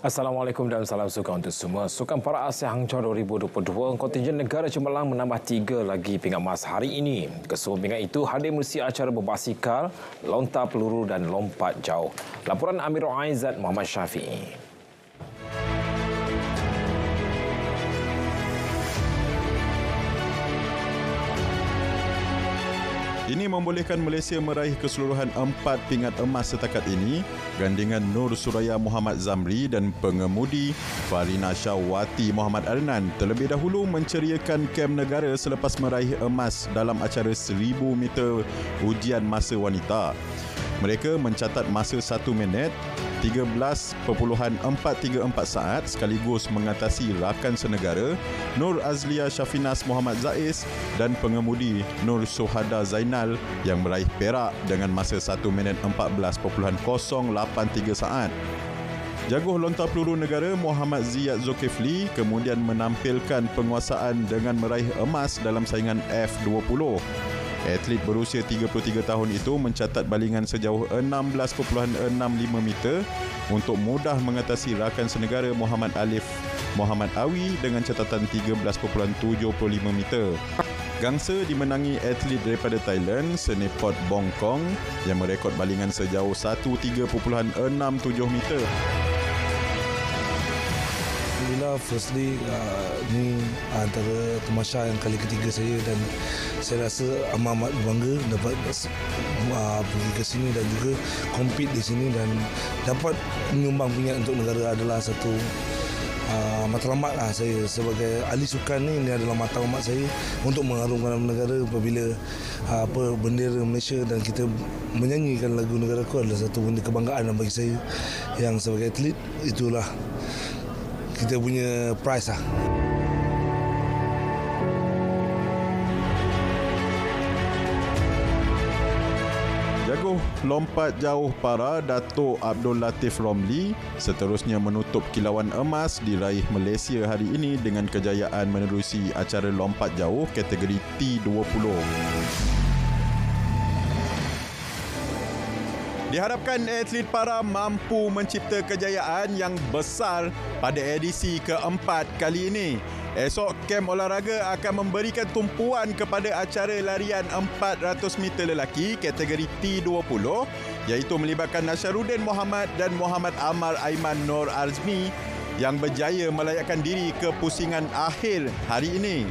Assalamualaikum dan salam sukan untuk semua. Sukan Para Asia Hangzhou 2022, kontingen negara cemerlang menambah 3 lagi pingat emas hari ini. Kesemua pingat itu hadir menerusi acara berbasikal, lontar peluru dan lompat jauh. Laporan Amirul Aizat Muhammad Syafiee. Ini membolehkan Malaysia meraih keseluruhan 4 pingat emas setakat ini, gandingan Nur Suraya Muhammad Zamri dan pengemudi Farina Syawati Muhammad Arnan terlebih dahulu menceriakan kem negara selepas meraih emas dalam acara 1000 meter ujian masa wanita. Mereka mencatat masa 1 minit 13.434 saat sekaligus mengatasi rakan senegara Nur Azlia Syafinas Muhammad Zaiz dan pengemudi Nur Suhada Zainal yang meraih perak dengan masa 1 minit 14.083 saat. Jaguh lontar peluru negara Muhammad Ziyad Zulkifli kemudian menampilkan penguasaan dengan meraih emas dalam saingan F20. Atlet berusia 33 tahun itu mencatat balingan sejauh 16.65 meter untuk mudah mengatasi rakan senegara Muhammad Alif Muhammad Awi dengan catatan 13.75 meter. Gangsa dimenangi atlet daripada Thailand, Senepot Bongkong yang merekod balingan sejauh 13.67 meter. Alhamdulillah, firstly ni antara tamasya yang kali ketiga saya dan saya rasa amat bangga dapat pergi ke sini dan juga compete di sini dan dapat menyumbang pingat untuk negara adalah satu matlamat lah saya sebagai ahli sukan ni adalah matlamat saya untuk mengharumkan negara apabila bendera Malaysia dan kita menyanyikan lagu negaraku adalah satu benda kebanggaan bagi saya yang sebagai atlet itulah kita punya prize lah. Jaguh lompat jauh para Dato' Abdul Latif Romli seterusnya menutup kilauan emas diraih Malaysia hari ini dengan kejayaan menerusi acara lompat jauh kategori T20. Diharapkan atlet para mampu mencipta kejayaan yang besar pada edisi keempat kali ini. Esok, kem olahraga akan memberikan tumpuan kepada acara larian 400 meter lelaki kategori T20 iaitu melibatkan Nasharuddin Muhammad dan Muhammad Amar Aiman Nur Arzmi yang berjaya melayakkan diri ke pusingan akhir hari ini.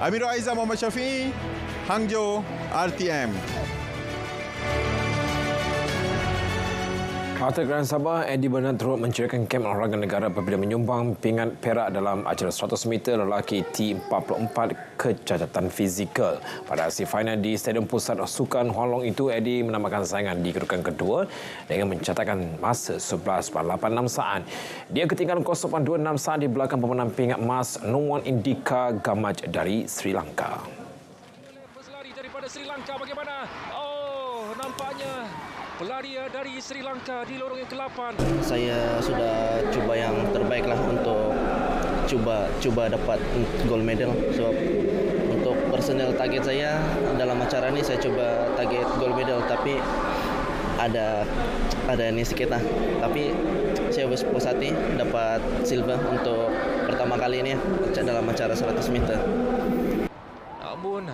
Amirul Aizat Muhammad Syafiee, Hangzhou, RTM. Atlet Grand Sabah Eddie Bernard turut menceriakan kem olahraga negara apabila menyumbang pingat perak dalam acara 100 meter lelaki T44 kecacatan fizikal. Pada aksi final di Stadium Pusat Sukan Huang Long itu, Eddie menambahkan saingan di kedudukan kedua dengan mencatatkan masa 11.86 saat. Dia ketinggalan 0.26 saat di belakang pemenang pingat emas Nuwan Indika Gamaj dari Sri Lanka. Pelari daripada Sri Lanka bagaimana? Oh, nampaknya pelari dari Sri Lanka di lorong yang ke-8. Saya sudah cuba yang terbaik lah untuk cuba dapat gold medal. So untuk personal target saya dalam acara ini saya cuba target gold medal tapi ada ini sedikit lah. Tapi saya berpuas hati dapat silver untuk pertama kali ini dalam acara 100 meter. Namun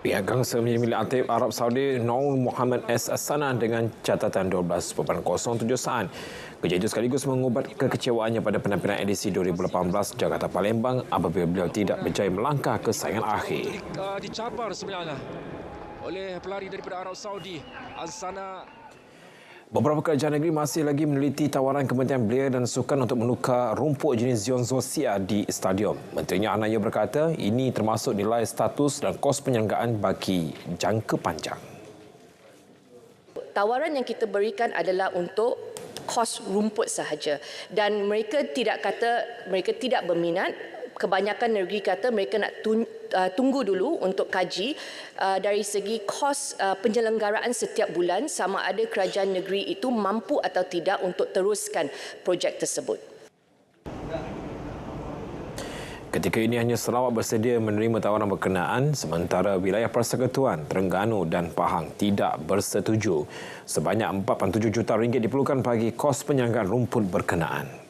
Pihak gangsa menjadi milik atlet Arab Saudi Noor Muhammad S. Asana dengan catatan 12.07 saat. Kejadian itu sekaligus mengubat kekecewaannya pada penampilan edisi 2018 Jakarta Palembang apabila beliau tidak berjaya melangkah ke saingan akhir. Dicabar sebenarnya oleh pelari daripada Arab Saudi, Asana. Beberapa kerajaan negeri masih lagi meneliti tawaran Kementerian Belia dan Sukan untuk menukar rumput jenis Zion Zosia di stadium. Menterinya Anaya berkata ini termasuk nilai status dan kos penyelenggaraan bagi jangka panjang. Tawaran yang kita berikan adalah untuk kos rumput sahaja dan mereka tidak kata mereka tidak berminat. Kebanyakan negeri kata mereka nak tunggu dulu untuk kaji dari segi kos penyelenggaraan setiap bulan sama ada kerajaan negeri itu mampu atau tidak untuk teruskan projek tersebut. Ketika ini hanya Sarawak bersedia menerima tawaran berkenaan sementara wilayah Persekutuan, Terengganu dan Pahang tidak bersetuju. Sebanyak RM47 juta diperlukan bagi kos penyelenggaraan rumput berkenaan.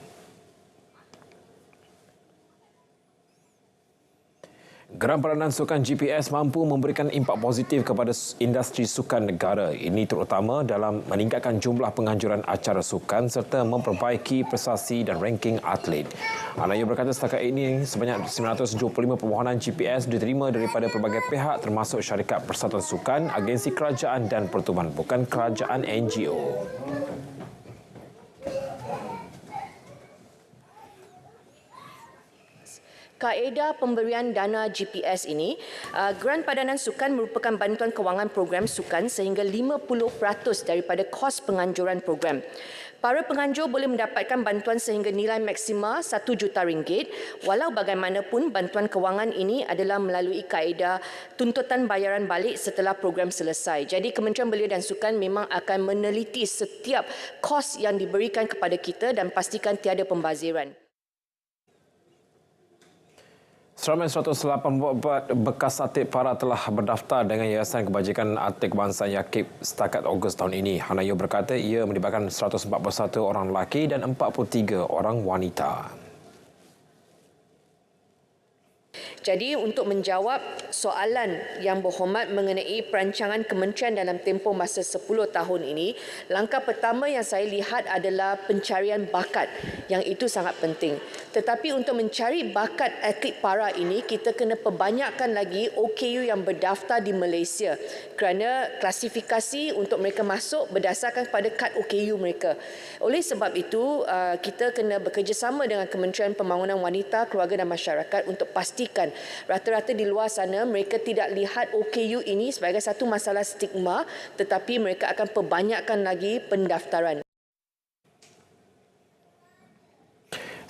Geran peranan sukan GPS mampu memberikan impak positif kepada industri sukan negara. Ini terutama dalam meningkatkan jumlah penganjuran acara sukan serta memperbaiki prestasi dan ranking atlet. Anayu berkata setakat ini sebanyak 925 permohonan GPS diterima daripada pelbagai pihak termasuk syarikat persatuan sukan, agensi kerajaan dan pertubuhan bukan kerajaan NGO. Kaedah pemberian dana GPS ini, geran padanan sukan merupakan bantuan kewangan program sukan sehingga 50% daripada kos penganjuran program. Para penganjur boleh mendapatkan bantuan sehingga nilai maksima RM1 juta. Walau bagaimanapun, bantuan kewangan ini adalah melalui kaedah tuntutan bayaran balik setelah program selesai. Jadi Kementerian Belia dan Sukan memang akan meneliti setiap kos yang diberikan kepada kita dan pastikan tiada pembaziran. Seramai 184 bekas atlet para telah berdaftar dengan Yayasan Kebajikan Atlet Kebangsaan YAKIB setakat Ogos tahun ini. Hanayo berkata ia melibatkan 141 orang lelaki dan 43 orang wanita. Jadi untuk menjawab soalan yang berhormat mengenai perancangan kementerian dalam tempoh masa 10 tahun ini, langkah pertama yang saya lihat adalah pencarian bakat, yang itu sangat penting. Tetapi untuk mencari bakat atlet para ini, kita kena perbanyakkan lagi OKU yang berdaftar di Malaysia kerana klasifikasi untuk mereka masuk berdasarkan kepada kad OKU mereka. Oleh sebab itu, kita kena bekerjasama dengan Kementerian Pembangunan Wanita, Keluarga dan Masyarakat untuk pastikan rata-rata di luar sana mereka tidak lihat OKU ini sebagai satu masalah stigma, tetapi mereka akan perbanyakkan lagi pendaftaran.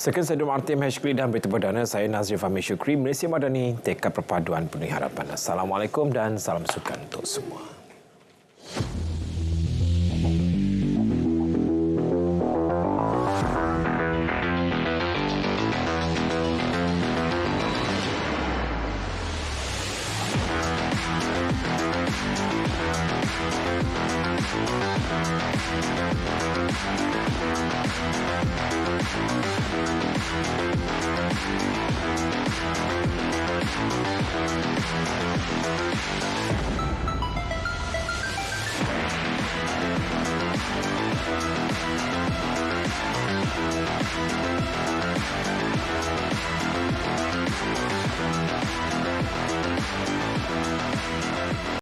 Sekian saya Martin Hashkli dan berita perdana saya Nazri Fahmi Syukri, Malaysia Madani, tekad perpaduan penuh harapan. Assalamualaikum dan salam sukan untuk semua.